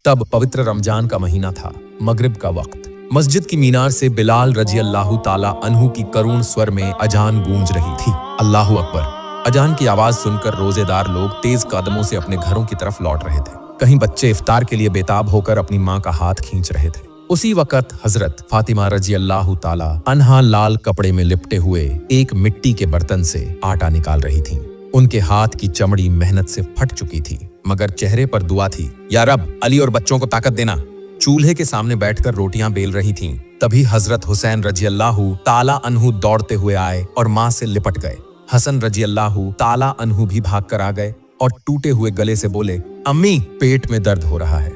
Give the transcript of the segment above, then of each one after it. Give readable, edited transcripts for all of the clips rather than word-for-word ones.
तब पवित्र रमजान का महीना था, मगरिब का वक्त। मस्जिद की मीनार से बिलाल रजी अल्लाह ताला अन्हु की करुण स्वर में अजान गूंज रही थी। अल्लाहु अकबर। अजान की आवाज सुनकर रोजेदार लोग तेज कदमों से अपने घरों की तरफ लौट रहे थे। कहीं बच्चे इफ्तार के लिए बेताब होकर अपनी माँ का हाथ खींच रहे थे। उसी वक्त हजरत फातिमा रजी अल्लाह ताला अन्हा लाल कपड़े में लिपटे हुए एक मिट्टी के बर्तन से आटा निकाल रही थीं। उनके हाथ की चमड़ी मेहनत से फट चुकी थी, मगर चेहरे पर दुआ थी, या रब, अली और बच्चों को ताकत देना। चूल्हे के सामने बैठकर रोटियां बेल रही थीं। तभी हजरत हुसैन रजी अल्लाह ताला अन्हु दौड़ते हुए आए और माँ से लिपट गए। हसन रजी अल्लाह ताला अन्हु भी भागकर आ गए और टूटे हुए गले से बोले, अम्मी, पेट में दर्द हो रहा है।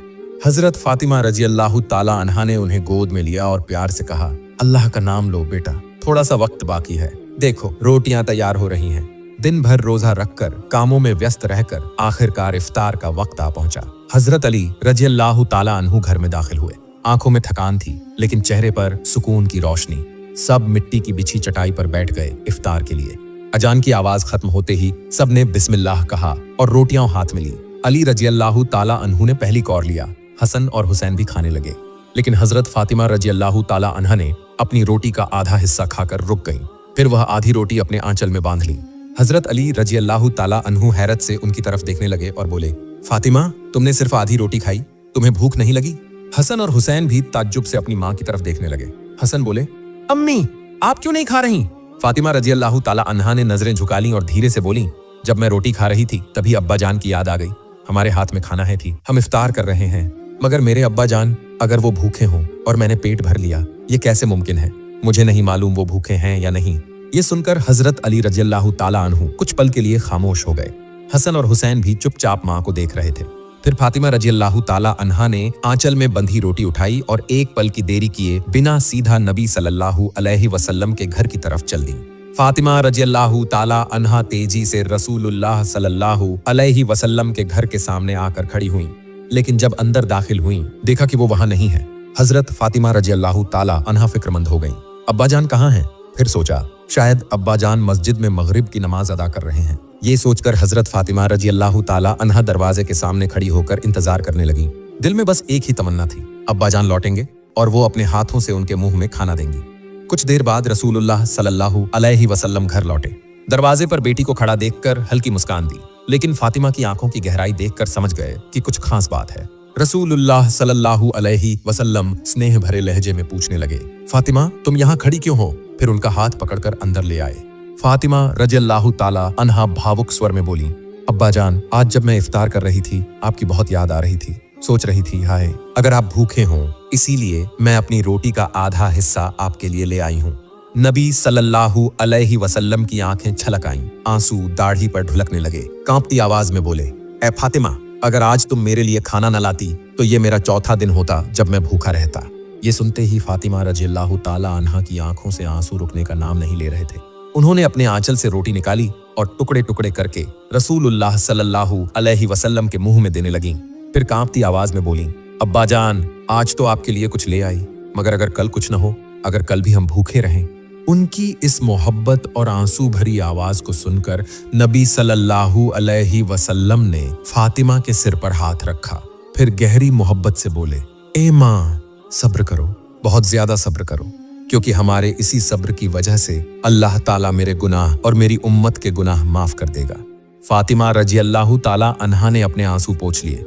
हजरत फातिमा रजी अल्लाह ताला अन्हा ने उन्हें गोद में लिया और प्यार से कहा, अल्लाह का नाम लो बेटा, थोड़ा सा वक्त बाकी है। देखो, रोटियां तैयार हो रही हैं। दिन भर रोजा रखकर, कामों में व्यस्त रहकर आखिरकार इफ्तार का वक्त आ पहुंचा। हजरत अली रजी अल्लाह ताला अन्हु घर में दाखिल हुए। आंखों में थकान थी, लेकिन चेहरे पर सुकून की रोशनी। सब मिट्टी की बिछी चटाई पर बैठ गए इफ्तार के लिए। अजान की आवाज खत्म होते ही सबने बिस्मिल्लाह कहा और रोटियां हाथ में ली। अली रजी अल्लाह ताला अन्हु ने पहली कौर लिया। हसन और हुसैन भी खाने लगे, लेकिन हजरत फातिमा रजी अल्लाह ताला अन्हा ने अपनी रोटी का आधा हिस्सा खाकर रुक गईं। फिर वह आधी रोटी अपने आंचल में बांध ली। हजरत अली रजी अल्लाह ताला अन्हु हैरत से उनकी तरफ देखने लगे और बोले, फातिमा, तुमने सिर्फ आधी रोटी खाई, तुम्हें भूख नहीं लगी? हसन और हुसैन भी ताज्जुब से अपनी माँ की तरफ देखने लगे। हसन बोले, अम्मी, आप क्यों नहीं खा रही? फातिमा रजी अल्लाह ताला अन्हा ने नजरें झुका ली और धीरे से बोली, जब मैं रोटी खा रही थी तभी अब्बा जान की याद आ गई। हमारे हाथ में खाना है थी, हम इफ्तार कर रहे हैं, मगर मेरे अब्बा जान अगर वो भूखे हों और मैंने पेट भर लिया, ये कैसे मुमकिन है? मुझे नहीं मालूम वो भूखे हैं या नहीं। ये सुनकर हजरत अली रजी अल्लाह ताला अन्हु कुछ पल के लिए खामोश हो गए। हसन और हुसैन भी चुपचाप माँ को देख रहे थे। फिर फातिमा रजी अल्लाह ताला अन्हा ने आंचल में बंधी रोटी उठाई और एक पल की देरी किए बिना सीधा नबी सल्लल्लाहु अलैहि वसल्लम के घर की तरफ चल दी। फातिमा रजी अल्लाह ताला अन्हा तेजी से रसूलुल्लाह सल्लल्लाहु अलैहि वसल्लम के घर के सामने आकर खड़ी हुई, लेकिन जब अंदर दाखिल हुई, देखा कि वो वहां नहीं है। हजरत फातिमा रजी अल्लाह ताला अन्हा फिक्रमंद हो गईं। अब्बा जान कहाँ हैं? फिर सोचा, शायद अब्बा जान मस्जिद में मगरिब की नमाज अदा कर रहे हैं। ये सोचकर हजरत फातिमा रजी अल्लाह ताला अन्हा दरवाजे के सामने खड़ी होकर इंतजार करने लगी। दिल में बस एक ही तमन्ना थी, अब्बा जान लौटेंगे और वो अपने हाथों से उनके मुंह में खाना देंगी। कुछ देर बाद रसूलुल्लाह सल्लल्लाहु अलैहि वसल्लम घर लौटे। दरवाजे पर बेटी को खड़ा देखकर हल्की मुस्कान दी, लेकिन फातिमा की आंखों की गहराई देखकर समझ गए कि कुछ खास बात है। रसूलुल्लाह सल्लल्लाहु अलैहि वसल्लम स्नेह भरे लहजे में पूछने लगे, फातिमा, तुम यहाँ खड़ी क्यों हो? फिर उनका हाथ पकड़कर अंदर ले आए। फातिमा रजी अल्लाह ताला अन्हा भावुक स्वर में बोली, अब्बा जान, आज जब मैं इफ्तार कर रही थी आपकी बहुत याद आ रही थी। सोच रही थी, हाय, अगर आप भूखे हों, इसीलिए मैं अपनी रोटी का आधा हिस्सा आपके लिए ले आई हूँ। नबी सल्लल्लाहु अलैहि वसल्लम की आंखें छलक आईं, आंसू दाढ़ी पर ढुलकने लगे। कांपती आवाज में बोले, ए फातिमा, अगर आज तुम मेरे लिए खाना न लाती तो ये मेरा चौथा दिन होता जब मैं भूखा रहता। ये सुनते ही फातिमा रजी अल्लाह ताला अन्हा की आंखों से आंसू रुकने का नाम नहीं ले रहे थे। उन्होंने अपने आंचल से रोटी निकाली और टुकड़े टुकड़े करके रसूलुल्लाह सल्लल्लाहु अलैहि वसल्लम के मुंह में देने लगीं। फिर कांपती आवाज में बोली, अब्बा जान, आज तो आपके लिए कुछ ले आई, मगर अगर कल कुछ न हो, अगर कल भी हम भूखे रहें। उनकी इस मोहब्बत और आंसू भरी आवाज को सुनकर नबी सल्लल्लाहु अलैहि वसल्लम ने फातिमा के सिर पर हाथ रखा। फिर गहरी मोहब्बत से बोले, ए माँ, सब्र करो, बहुत ज्यादा सब्र करो, क्योंकि हमारे इसी सब्र की वजह से अल्लाह ताला मेरे गुनाह और मेरी उम्मत के गुनाह माफ कर देगा। फातिमा रजी अल्लाह ताला अन्हा ने अपने आंसू पोंछ लिए।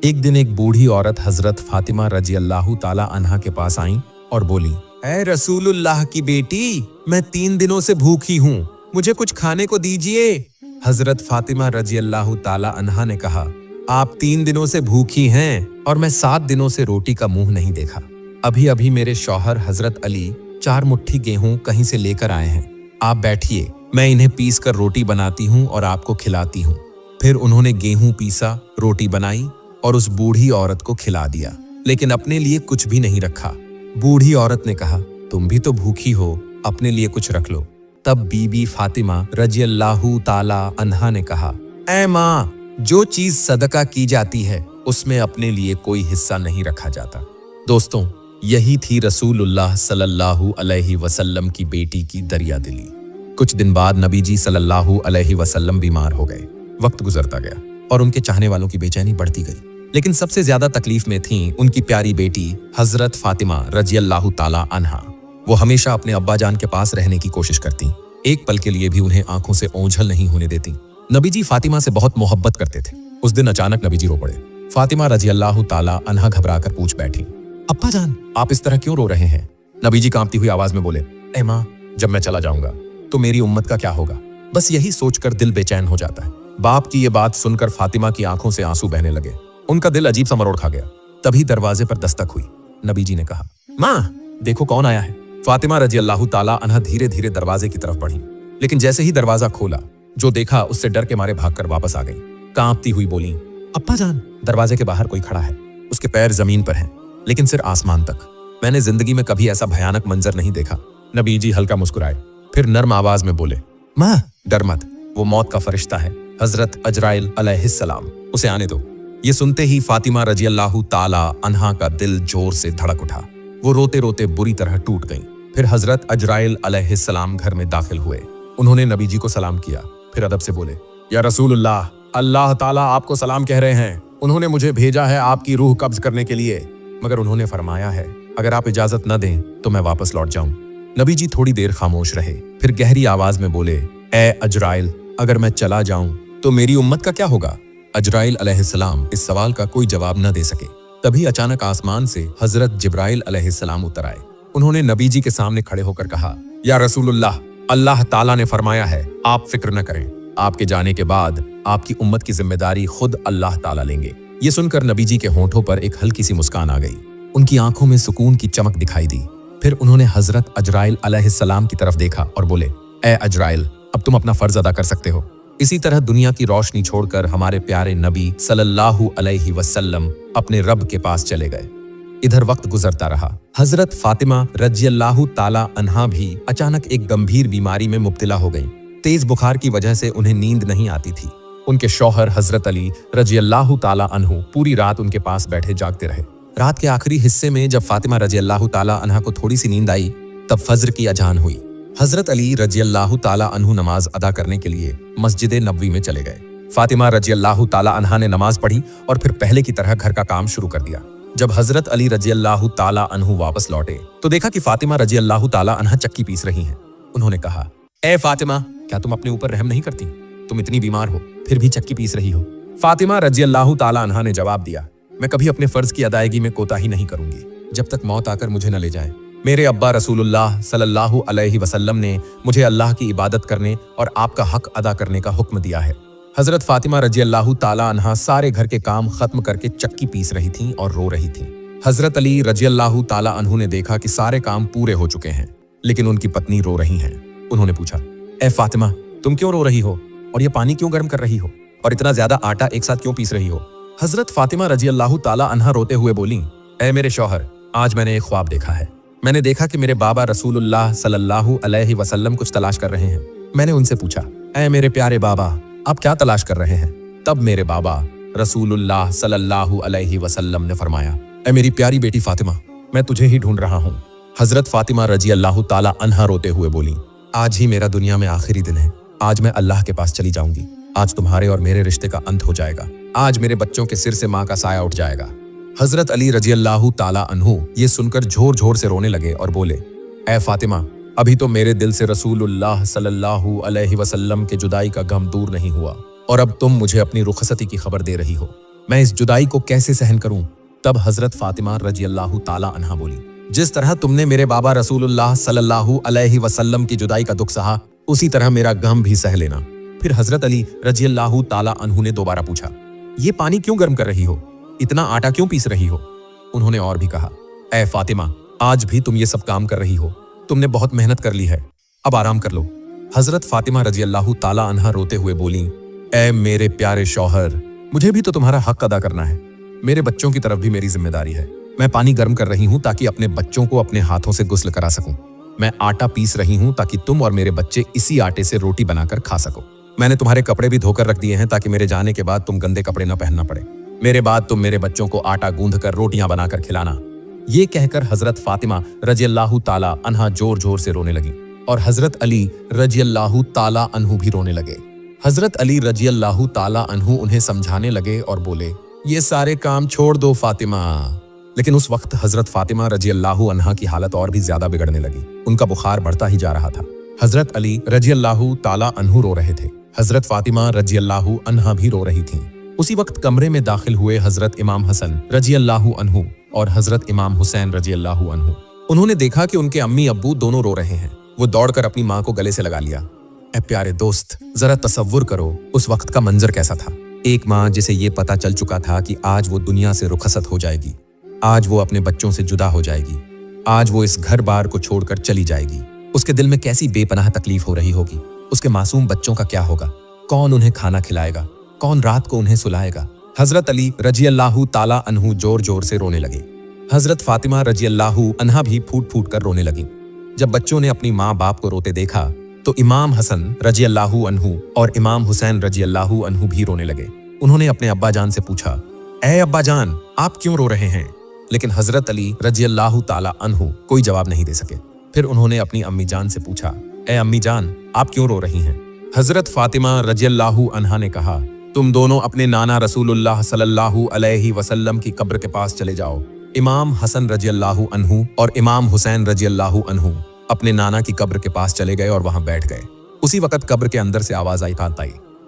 एक दिन एक बूढ़ी औरत हजरत फातिमा रजी अल्लाह ताला अन्हा के पास आई और बोली, ऐ रसूलुल्लाह की बेटी, मैं 3 दिनों से भूखी हूँ, मुझे कुछ खाने को दीजिए। हजरत फातिमा रजी अल्लाह ताला अन्हा ने कहा, आप 3 दिनों से भूखी हैं और मैं 7 दिनों से रोटी का मुंह नहीं देखा। अभी अभी मेरे शौहर हजरत अली 4 मुट्ठी गेहूं कहीं से लेकर आए हैं। आप बैठिए, मैं इन्हें पीस कर रोटी बनाती हूँ और आपको खिलाती हूँ। फिर उन्होंने गेहूं पीसा, रोटी बनाई और उस बूढ़ी औरत को खिला दिया, लेकिन अपने लिए कुछ भी नहीं रखा। बूढ़ी औरत ने कहा, तुम भी तो भूखी हो, अपने लिए कुछ रख लो। तब बीबी फातिमा रजी अल्लाह ताला अन्हा ने कहा, ऐ माँ, जो चीज सदका की जाती है उसमें अपने लिए कोई हिस्सा नहीं रखा जाता। दोस्तों, यही थी रसूलुल्लाह सल्लल्लाहु अलैहि वसल्लम की बेटी की दरिया दिली। कुछ दिन बाद नबी जी सल्लल्लाहु अलैहि वसल्लम बीमार हो गए। वक्त गुजरता गया और उनके चाहने वालों की बेचैनी बढ़ती गई। लेकिन सबसे ज्यादा तकलीफ में थी उनकी प्यारी बेटी हजरत फातिमा रजी अल्लाह ताला अन्हा। वो हमेशा अपने अब्बा जान के पास रहने की कोशिश करती, एक पल के लिए भी उन्हें आंखों से ओझल नहीं होने देती। नबी जी फातिमा से बहुत मोहब्बत करते थे। उस दिन अचानक नबी जी रो पड़े। फातिमा रजी अल्लाह ताला अन्हा घबरा कर पूछ बैठी, अब्बा जान आप इस तरह क्यों रो रहे हैं? नबी जी कांपती हुई आवाज में बोले, ए माँ, जब मैं चला जाऊंगा तो मेरी उम्मत का क्या होगा? बस यही सोचकर दिल बेचैन हो जाता है। बाप की ये बात सुनकर फातिमा की आंखों से आंसू बहने लगे। उनका दिल अजीब सा मरोड़ खा गया। तभी दरवाजे पर दस्तक हुई। नबी जी ने कहा, माँ देखो कौन आया है। फातिमा रजी अल्लाह ताला अन्हा धीरे धीरे दरवाजे की तरफ बढ़ी, लेकिन जैसे ही दरवाजा खोला, जो देखा उससे डर के मारे भागकर वापस आ गई। कांपती हुई बोली, अब्बा जान, दरवाजे के बाहर कोई खड़ा है। उसके पैर जमीन पर हैं, लेकिन सिर आसमान तक। मैंने जिंदगी में कभी ऐसा भयानक मंजर नहीं देखा। नबी जी हल्का मुस्कुराए, फिर नर्म आवाज में बोले, माँ डर मत, वो मौत का फरिश्ता है, हजरत अजराइल अलैहिस्सलाम, उसे आने दो। ये सुनते ही फातिमा रजी अल्लाह ताला अन्हा का दिल जोर से धड़क उठा। वो रोते रोते बुरी तरह टूट गईं। फिर हजरत अजराइल अलैहिस्सलाम घर में दाखिल हुए। उन्होंने नबी जी को सलाम किया, फिर अदब से बोले, या रसूलुल्लाह, अल्लाह ताला आपको सलाम कह रहे हैं। उन्होंने मुझे भेजा है आपकी रूह कब्ज करने के लिए, मगर उन्होंने फरमाया है अगर आप इजाजत न दें तो मैं वापस लौट जाऊं। नबी जी थोड़ी देर खामोश रहे, फिर गहरी आवाज में बोले, ए अजराइल, अगर मैं चला जाऊं तो मेरी उम्मत का क्या होगा? अजराइल अलैहिस्सलाम इस सवाल का कोई जवाब न दे सके। तभी अचानक आसमान से हजरत जिब्राइल अलैहिस्सलाम उतर आए। उन्होंने नबी जी के सामने खड़े होकर कहा, या रसूलुल्लाह, अल्लाह ताला ने फरमाया है आप फिक्र न करें, आपके जाने के बाद आपकी उम्मत की जिम्मेदारी खुद अल्लाह ताला लेंगे। ये सुनकर नबी जी के होंठों पर एक हल्की सी मुस्कान आ गई। उनकी आंखों में सुकून की चमक दिखाई दी। फिर उन्होंने हजरत अजराइल अलैहिस्सलाम की तरफ देखा और बोले, ए अजराइल, अब तुम अपना फर्ज अदा कर सकते हो। इसी तरह दुनिया की रोशनी छोड़कर हमारे प्यारे नबी सल्लल्लाहु अलैहि वसल्लम अपने रब के पास चले गए। इधर वक्त गुजरता रहा। हजरत फातिमा रजी अल्लाह ताला अन्हा भी अचानक एक गंभीर बीमारी में मुब्तला हो गईं। तेज बुखार की वजह से उन्हें नींद नहीं आती थी। उनके शौहर हजरत अली रजी अल्लाह ताला अन्हु पूरी रात उनके पास बैठे जागते रहे। रात के आखिरी हिस्से में जब फातिमा रजी अल्लाह ताला अन्हा को थोड़ी सी नींद आई, तब फज्र की अजान हुई। हजरत अली रजी अल्लाह ताला अन्हु नमाज अदा करने के लिए मस्जिद नबवी में चले गए। फातिमा रजी अल्लाह ताला अन्हा ने नमाज पढ़ी और फिर पहले की तरह घर का काम शुरू कर दिया। जब हजरत अली रजी अल्लाह ताला अन्हु वापस लौटे तो देखा कि फातिमा रजी अल्लाह ताला अन्हा चक्की पीस रही हैं। उन्होंने कहा, ए फातिमा, क्या तुम अपने ऊपर रहम नहीं करती? तुम इतनी बीमार हो फिर भी चक्की पीस रही हो। फातिमा रजी अल्लाह ताला अन्हा ने जवाब दिया, मैं कभी अपने फर्ज की अदायगी में कोताही नहीं करूंगी जब तक मौत आकर मुझे न ले जाए। मेरे अब्बा रसूलुल्लाह सल्लल्लाहु अलैहि वसल्लम ने मुझे अल्लाह की इबादत करने और आपका हक अदा करने का हुक्म दिया है। हजरत फातिमा रजी अल्लाह ताला अन्हा सारे घर के काम खत्म करके चक्की पीस रही थीं और रो रही थीं। हजरत अली रजी अल्लाह ताला अन्हु ने देखा कि सारे काम पूरे हो चुके हैं, लेकिन उनकी पत्नी रो रही हैं। उन्होंने पूछा, ए फातिमा, तुम क्यों रो रही हो और ये पानी क्यों गर्म कर रही हो और इतना ज्यादा आटा एक साथ क्यों पीस रही हो? हजरत फातिमा रजी अल्लाह ताला अन्हा रोते हुए बोली, ए मेरे शौहर, आज मैंने एक ख्वाब देखा है। मैंने देखा कि मेरे बाबा रसूलुल्लाह सल्लल्लाहु अलैहि वसल्लम कुछ तलाश कर रहे हैं। मैंने उनसे पूछा, ए मेरे प्यारे बाबा, आप क्या तलाश कर रहे हैं? तब मेरे बाबा रसूलुल्लाह सल्लल्लाहु अलैहि वसल्लम ने फरमाया, ए मेरी प्यारी बेटी फातिमा, मैं तुझे ही ढूंढ रहा हूँ। हजरत फातिमा रजी अल्लाह ताला अन्हा रोते हुए बोली, आज ही मेरा दुनिया में आखिरी दिन है। आज मैं अल्लाह के पास चली जाऊंगी। आज तुम्हारे और मेरे रिश्ते का अंत हो जाएगा। आज मेरे बच्चों के सिर से माँ का साया उठ जाएगा। हजरत अली रजी अल्लाह ताला अन्हु ये सुनकर झोर झोर से रोने लगे और बोले, ए फातिमा, अभी तो मेरे दिल से रसूलुल्लाह सल्लल्लाहु अलैहि वसल्लम के जुदाई का गम दूर नहीं हुआ और अब तुम मुझे अपनी रुखसती की खबर दे रही हो। मैं इस जुदाई को कैसे सहन करूं? तब हजरत फातिमा रजी अल्लाह ताला अन्हा बोली, जिस तरह तुमने मेरे बाबा रसूलुल्लाह सल्लल्लाहु अलैहि वसल्लम की जुदाई का दुख सहा, उसी तरह मेरा गम भी सह लेना। फिर हजरत अली रजी अल्लाह ताला अन्हु ने दोबारा पूछा, ये पानी क्यों गर्म कर रही हो? इतना आटा क्यों पीस रही हो? उन्होंने और भी कहा, ए फातिमा, आज भी तुम ये सब काम कर रही हो। तुमने बहुत मेहनत कर ली है, अब आराम कर लो। हजरत फातिमा रजी अल्लाह ताला अन्हा रोते हुए बोली, ए मेरे प्यारे शौहर, मुझे भी तो तुम्हारा हक अदा करना है। मेरे बच्चों की तरफ भी मेरी जिम्मेदारी है। मैं पानी गर्म कर रही हूँ ताकि अपने बच्चों को अपने हाथों से गुस्ल करा सकूं। मैं आटा पीस रही हूँ ताकि तुम और मेरे बच्चे इसी आटे से रोटी बनाकर खा सको। मैंने तुम्हारे कपड़े भी धोकर रख दिए हैं ताकि मेरे जाने के बाद तुम गंदे कपड़े न पहनना पड़े। मेरे बाद तुम मेरे बच्चों को आटा गूंध कर रोटियां बनाकर खिलाना। ये कहकर हजरत फातिमा रजी अल्लाह ताला अन्हा जोर जोर से रोने लगी और हजरत अली रजी अल्लाह ताला अन्हु भी रोने लगे। हजरत अली रजी अल्लाह ताला अन्हु उन्हें समझाने लगे और बोले, ये सारे काम छोड़ दो फातिमा। लेकिन उस वक्त हजरत फातिमा रजी अल्लाहु अन्हा की हालत और भी ज्यादा बिगड़ने लगी। उनका बुखार बढ़ता ही जा रहा था। हजरत अली रजी अल्लाहु ताला अन्हु रो रहे थे। हजरत फातिमा रजी अल्लाहु अन्हा भी रो रही थीं। उसी वक्त कमरे में दाखिल हुए हजरत इमाम हसन रजी अल्लाहु अन्हु और हजरत इमाम हुसैन रजी अल्लाहु अन्हु। उन्होंने देखा कि उनके अम्मी अब्बू दोनों रो रहे हैं। वो दौड़कर अपनी माँ को गले से लगा लिया। ए प्यारे दोस्त, जरा तसव्वुर करो उस वक्त का मंजर कैसा था। एक माँ जिसे ये पता चल चुका था कि आज वो दुनिया से रुखसत हो जाएगी, आज वो अपने बच्चों से जुदा हो जाएगी, आज वो इस घर बार को छोड़कर चली जाएगी। उसके दिल में कैसी बेपनाह तकलीफ हो रही होगी। उसके मासूम बच्चों का क्या होगा? कौन उन्हें खाना खिलाएगा? कौन रात को उन्हें सुलाएगा? हजरत अली रजी अल्लाहु ताला अन्हु जोर जोर से रोने लगे। हजरत फातिमा रजी अल्लाहु अन्हा भी फूट फूट कर रोने लगी। जब बच्चों ने अपनी माँ बाप को रोते देखा तो इमाम हसन रजी अल्लाहु अन्हु और इमाम हुसैन रजी अल्लाहु अन्हु भी रोने लगे। उन्होंने अपने अब्बा जान से पूछा, ए अब्बा जान, आप क्यों रो रहे हैं? लेकिन हजरत अली रजी अल्लाहु ताला अन्हु कोई जवाब नहीं दे सके। फिर उन्होंने अपनी अम्मी जान से पूछा, ए अम्मी जान, आप क्यों रो रही हैं? हजरत फातिमा रजी अल्लाहु अन्हा ने कहा, तुम दोनों अपने नाना रसूलुल्लाह सल्लल्लाहु अलैहि वसल्लम की कब्र के पास चले जाओ। इमाम हसन रजी अल्लाहु अन्हु और इमाम हुसैन रजी अल्लाहु अन्हु अपने नाना की कब्र के पास चले गए और वहां बैठ गए। उसी वक्त कब्र के अंदर से आवाज आई,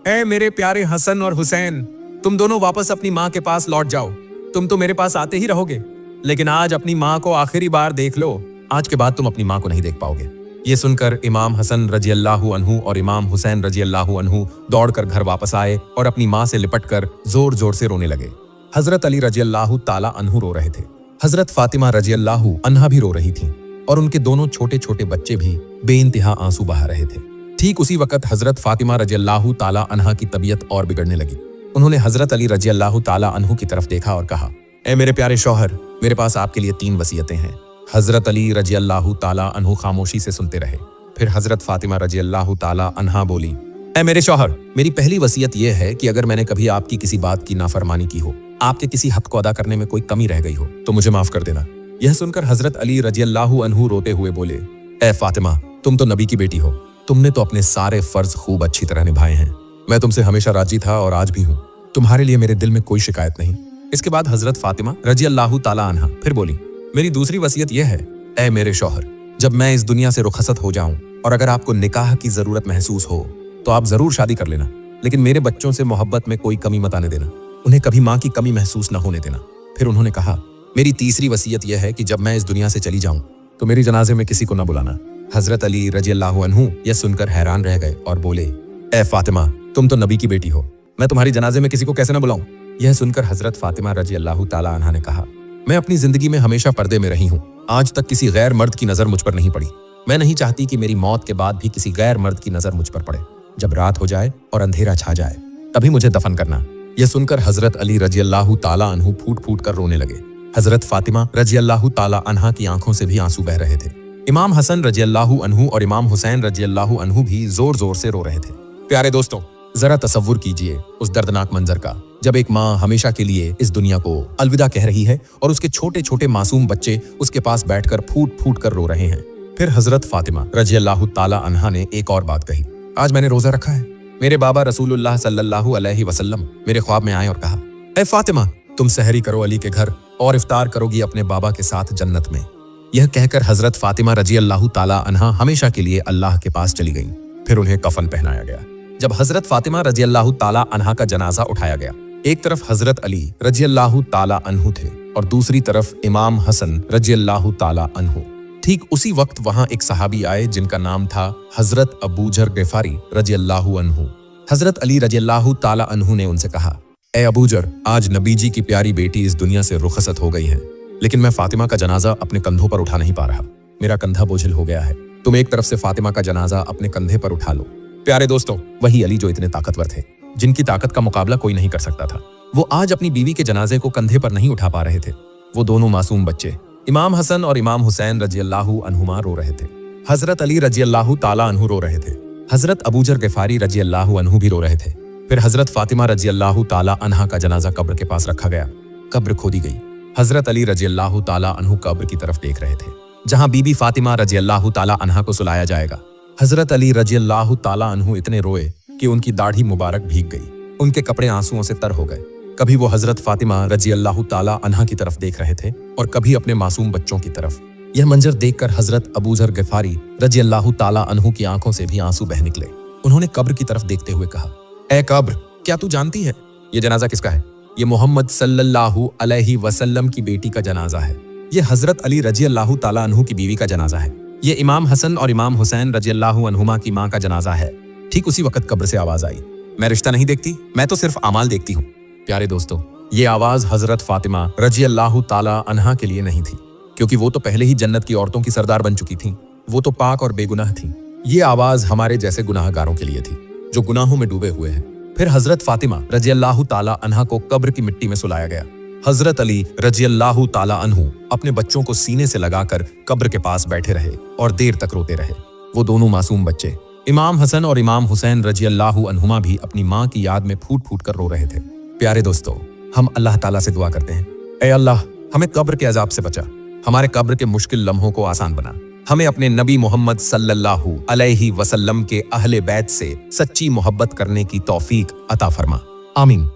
ए मेरे प्यारे हसन और हुसैन, तुम दोनों वापस अपनी माँ के पास लौट जाओ। तुम तो मेरे पास आते ही रहोगे, लेकिन आज अपनी माँ को आखिरी बार देख लो। आज के बाद तुम अपनी माँ को नहीं देख पाओगे। ये सुनकर इमाम हसन रजी अल्लाहु अन्हु और इमाम हुसैन रजी अल्लाहु अन्हु दौड़कर घर वापस आए और अपनी माँ से लिपटकर जोर जोर से रोने लगे। हजरत अली रजी अल्लाहु ताला अन्हु रो रहे थे। हजरत फातिमा रजी अल्लाहु अन्हा भी रो रही थीं और उनके दोनों छोटे छोटे बच्चे भी बेइंतहा आंसू बहा रहे थे। ठीक उसी वक्त हजरत फातिमा रजी अल्लाहु ताला अन्हा की तबीयत और बिगड़ने लगी। उन्होंने हजरत अली रजी अल्लाहु ताला अन्हु की तरफ देखा और कहा, ए मेरे प्यारे शौहर, मेरे पास आपके लिए 3 वसीयतें हैं। हजरत अली रजी अल्लाहु ताला अन्हु खामोशी से सुनते रहे। फिर हजरत फातिमा रजी अल्लाहु ताला अन्हा बोली, ए मेरे शौहर, मेरी पहली वसीयत यह है कि अगर मैंने कभी आपकी किसी बात की नाफरमानी की हो, आपके किसी हक को अदा करने में कोई कमी रह गई हो, तो मुझे माफ कर देना। यह सुनकर हजरत अली रजी अल्लाहु अन्हु रोते हुए बोले, ए फातिमा, तुम तो नबी की बेटी हो, तुमने तो अपने सारे फर्ज खूब अच्छी तरह निभाए हैं। मैं तुमसे हमेशा राजी था और आज भी हूँ। तुम्हारे लिए मेरे दिल में कोई शिकायत नहीं। इसके बाद हजरत फातिमा रजी अल्लाहु ताला अन्हा फिर बोली, मेरी दूसरी वसीयत यह है, ए मेरे शौहर, जब मैं इस दुनिया से रुखसत हो जाऊं और अगर आपको निकाह की जरूरत महसूस हो तो आप जरूर शादी कर लेना, लेकिन मेरे बच्चों से मोहब्बत में कोई कमी मत आने देना। उन्हें कभी माँ की कमी महसूस न होने देना। फिर उन्होंने कहा, मेरी तीसरी वसीयत यह है कि जब मैं इस दुनिया से चली जाऊं तो मेरी जनाजे में किसी को न बुलाना। हजरत अली रजी अल्लाहु अन्हु यह सुनकर हैरान रह गए और बोले, ए फातिमा, तुम तो नबी की बेटी हो, मैं तुम्हारी जनाजे में किसी को कैसे न बुलाऊं? यह सुनकर हजरत फातिमा रजी अल्लाहु ताला अन्हा ने कहा, मैं अपनी जिंदगी में हमेशा पर्दे में रही हूँ। आज तक किसी गैर मर्द की नजर मुझ पर नहीं पड़ी। मैं नहीं चाहती कि मेरी मौत के बाद भी किसी गैर मर्द की नजर मुझ पर पड़े। जब रात हो जाए और अंधेरा छा जाए तभी मुझे दफन करना। यह सुनकर हजरत अली रजी अल्लाहु ताला अन्हु फूट फूट कर रोने लगे। हजरत फातिमा रजी अल्लाहु ताला अन्हा की आंखों से भी आंसू बह रहे थे। इमाम हसन रजी अल्लाहु अन्हु और इमाम हुसैन रजी अल्लाहु अन्हु भी जोर जोर से रो रहे थे। प्यारे दोस्तों, जरा तसव्वुर कीजिए उस दर्दनाक मंजर का, जब एक माँ हमेशा के लिए इस दुनिया को अलविदा कह रही है और उसके छोटे छोटे मासूम बच्चे उसके पास बैठकर फूट फूट कर रो रहे हैं। फिर हजरत फातिमा रजी अल्लाहु ताला अन्हा ने एक और बात कही, आज मैंने रोजा रखा है। मेरे बाबा रसूलुल्लाह सल्लल्लाहु अलैहि वसल्लम मेरे ख्वाब में आए और कहा, ए फातिमा, तुम सहरी करो अली के घर और इफ्तार करोगी अपने बाबा के साथ जन्नत में। यह कहकर हजरत फातिमा रजी अल्लाहु ताला अन्हा हमेशा के लिए अल्लाह के पास चली गईं। फिर उन्हें कफन पहनाया गया। जब हजरत फातिमा रजी अल्लाहु ताला अन्हा का जनाजा उठाया गया, एक तरफ हजरत अली रजी अल्लाहु ताला अन्हु थे और दूसरी तरफ इमाम हसन रजी अल्लाहु ताला अन्हु। ठीक उसी वक्त वहां एक सहाबी आए जिनका नाम था हजरत अबूजर गिफारी रजी अल्लाहु अन्हु। हजरत अली रजी अल्लाहु ताला अन्हु ने उनसे कहा, ए अबूजर, आज नबी जी की प्यारी बेटी इस दुनिया से रुखसत हो गई है, लेकिन मैं फातिमा का जनाजा अपने कंधों पर उठा नहीं पा रहा। मेरा कंधा बोझिल हो गया है। तुम एक तरफ से फातिमा का जनाजा अपने कंधे पर उठा लो। प्यारे दोस्तों, वही अली जो इतने ताकतवर थे, जिनकी ताकत का मुकाबला कोई नहीं कर सकता था, वो आज अपनी बीवी के जनाजे को कंधे पर नहीं उठा पा रहे थे। वो दोनों मासूम बच्चे इमाम हसन और इमाम हुसैन रजी अल्लाहु अन्हुमा रो रहे थे। हजरत अली रजी अल्लाहु ताला अन्हु रो रहे थे। हजरत अबूजर गिफारी रजी अल्लाहु अन्हु भी रो रहे थे। फिर हजरत फातिमा रजी अल्लाहु ताला अन्हा का जनाजा कब्र के पास रखा गया। कब्र खोदी गई। हजरत अली रजी अल्लाहु ताला अन्हु कब्र की तरफ देख रहे थे, जहां बीबी फातिमा रजी अल्लाहु ताला अन्हा को सुलाया जाएगा। हजरत अली रजी अल्लाहु ताला अन्हु इतने रोए कि उनकी दाढ़ी मुबारक भीग गई। उनके कपड़े आंसुओं से तर हो गए। कभी वो हजरत फातिमा रजी अल्लाह ताला अन्हा की तरफ देख रहे थे और कभी अपने मासूम बच्चों की तरफ। यह मंजर देखकर हजरत अबू जर गिफारी रजी अल्लाह ताला अन्हु की आंखों से भी आंसू बह निकले। उन्होंने कब्र की तरफ देखते हुए कहा, ए कब्र, क्या तू जानती है ये जनाजा किसका है? ये मोहम्मद सल्लल्लाहु अलैहि वसल्लम की बेटी का जनाजा है। ये हजरत अली रजी अल्लाह ताला अन्हु की बीवी का जनाजा है। ये इमाम हसन और इमाम हुसैन रजी अल्लाह अन्हुमा की माँ का जनाजा है। ठीक उसी वक्त कब्र से आवाज आई, मैं रिश्ता नहीं देखती, मैं तो सिर्फ अमाल देखती हूँ। प्यारे दोस्तों, ये आवाज हजरत फातिमा रजी अल्लाह ताला अन्हा के लिए नहीं थी, क्योंकि वो तो पहले ही जन्नत की औरतों की सरदार बन चुकी थीं। वो तो पाक और बेगुनाह थीं। ये आवाज हमारे जैसे गुनाहगारों के लिए थी, जो गुनाहों में डूबे हुए हैं। फिर हजरत फातिमा रजी अल्लाह ताला अन्हा को कब्र की मिट्टी में सुलाया गया। हजरत अली रजी अल्लाह ताला अन्हु अपने बच्चों को सीने से लगाकर कब्र के पास बैठे रहे और देर तक रोते रहे। वो दोनों मासूम बच्चे इमाम हसन और इमाम हुसैन रजी अल्लाह अन्हुमा भी अपनी माँ की याद में फूट फूट कर रो रहे थे। प्यारे दोस्तों, हम अल्लाह ताला से दुआ करते हैं, ए अल्लाह, हमें कब्र के अजाब से बचा, हमारे कब्र के मुश्किल लम्हों को आसान बना, हमें अपने नबी मोहम्मद सल्लल्लाहु अलैहि वसल्लम के अहले बैत से सच्ची मोहब्बत करने की तौफीक अता फरमा। आमीन।